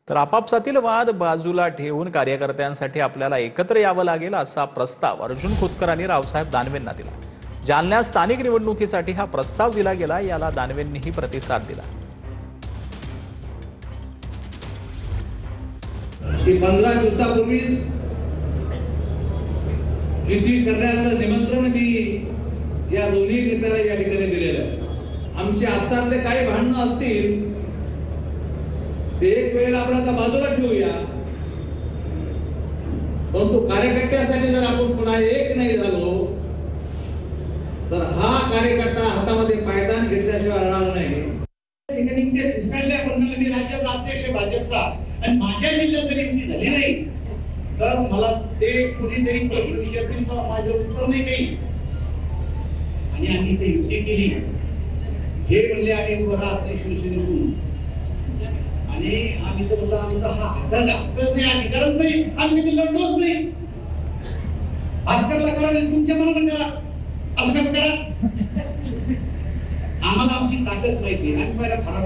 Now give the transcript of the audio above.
तर आपापसातील वाद बाजूला ठेवून कार्यकर्त्यांसाठी आपल्याला एकत्र यावं लागेल असा प्रस्ताव अर्जुन खोतकरांनी रावसाहेब दानवेंना दिला। जालन्यात स्थानिक निवडणुकीसाठी हा प्रस्ताव दिला गेला, याला दानवेंनीही प्रतिसाद दिला। 15 दिवसापूर्वीच युती करण्याचं निमंत्रण मी या दोन्ही नेत्याला या ठिकाणी दिलेलं आहे। आमचे आपसातले काही भांडणं असतील ते एक वेळेला आपण आता बाजूला ठेवूया, परंतु कार्यकर्त्यासाठी जर आपण पुन्हा एक नाही झालो तर हा कार्यकर्ता हातामध्ये पायदान घेतल्याशिवाय राहणार नाही। मी राज्याचा अध्यक्ष भाजपचा आणि माझ्या जिल्ह्यात जरी युती झाली नाही तर मला ते कुणीतरी प्रश्न विचारतील तर माझं उत्तर नाही काही। आणि आम्ही ते युती केली हे म्हणले आम्ही बरा अध्यक्ष शिवसेनेतून आणि आम्ही तर बोलला आमचा हा हक्कच नाही, अधिकारच नाही, आम्ही कधी लढलोच नाही। भास्करला करा तुमच्या मनानं करा, असं कसं करा? आम्हाला आमची ताकद माहिती आहे, आम्ही पहिला खरा